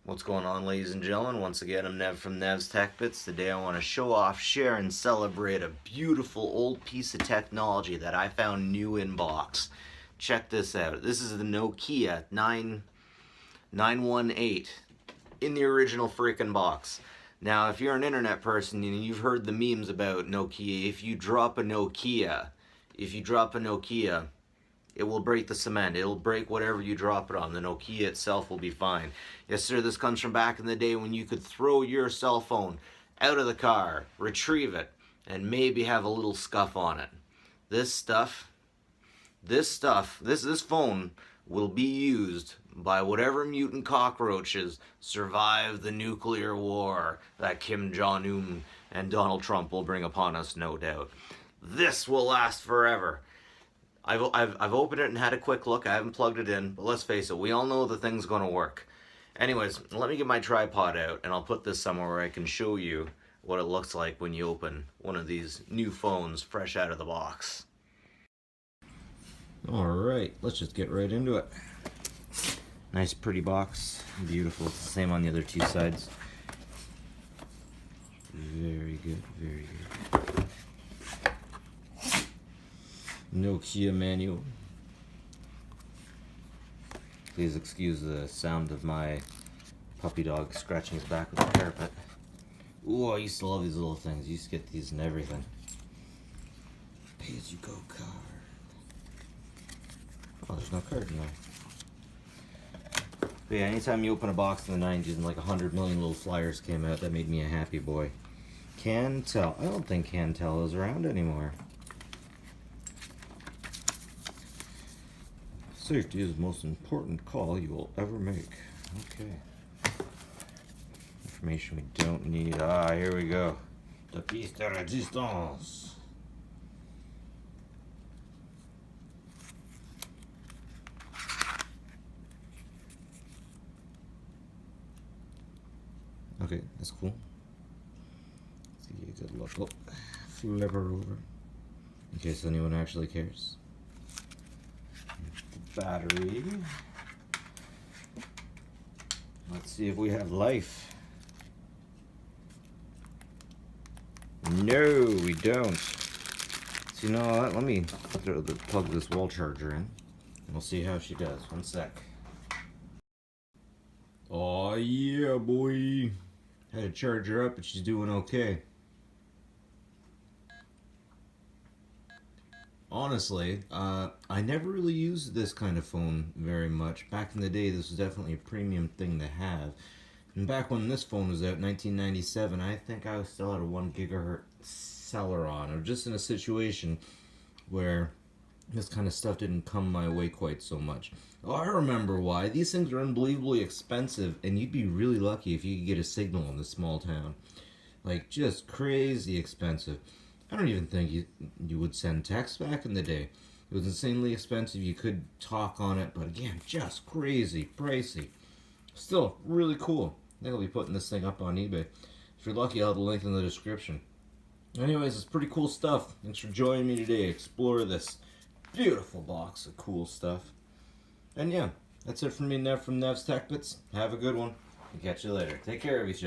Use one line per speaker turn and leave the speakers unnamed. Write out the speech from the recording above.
What's going on, ladies and gentlemen? Once again, I'm Nev from Nev's Tech Bits. Today I want to show off, share, and celebrate a beautiful old piece of technology that I found new in box. Check this out. This is the Nokia 918 in the original freaking box. Now, if you're an internet person and you've heard the memes about Nokia, if you drop a Nokia, it will break the cement. It'll break whatever you drop it on. The Nokia itself will be fine. Yes, sir, this comes from back in the day when you could throw your cell phone out of the car, retrieve it, and maybe have a little scuff on it. This phone will be used by whatever mutant cockroaches survive the nuclear war that Kim Jong-un and Donald Trump will bring upon us, no doubt. This will last forever. I've opened it and had a quick look. I haven't plugged it in, but let's face it, we all know the thing's going to work. Anyways, let me get my tripod out, and I'll put this somewhere where I can show you what it looks like when you open one of these new phones fresh out of the box. Alright, let's just get right into it. Nice pretty box, beautiful. It's the same on the other two sides. Very good, very good. Nokia manual. Please excuse the sound of my puppy dog scratching his back with the carpet. Ooh, I used to love these little things. I used to get these and everything. Pay-as-you-go card. Oh, there's no card in there. But yeah, anytime you open a box in the 90s and like 100 million little flyers came out, that made me a happy boy. Cantel. I don't think Cantel is around anymore. Safety is the most important call you will ever make. Okay. Information we don't need. Ah, here we go. The piece de resistance. Okay, that's cool. Let's give you a good look. Oh, flip her over. In case anyone actually cares. Battery. Let's see if we have life. No, we don't. So you know what? Let me plug this wall charger in, and we'll see how she does. One sec. Oh yeah, boy. Had to charge her up, but she's doing okay. Honestly, I never really used this kind of phone very much. Back in the day, this was definitely a premium thing to have. And back when this phone was out, 1997, I think I was still at a 1 gigahertz Celeron, or just in a situation where this kind of stuff didn't come my way quite so much. Oh, I remember why. These things are unbelievably expensive, and you'd be really lucky if you could get a signal in this small town. Like, just crazy expensive. I don't even think you would send text back in the day. It was insanely expensive. You could talk on it, but again, just crazy pricey. Still, really cool. I think I'll be putting this thing up on eBay. If you're lucky, I'll have the link in the description. Anyways, it's pretty cool stuff. Thanks for joining me today. Explore this beautiful box of cool stuff. And yeah, that's it from me, Nev from Nev's Tech Bits. Have a good one. I'll catch you later. Take care of each other.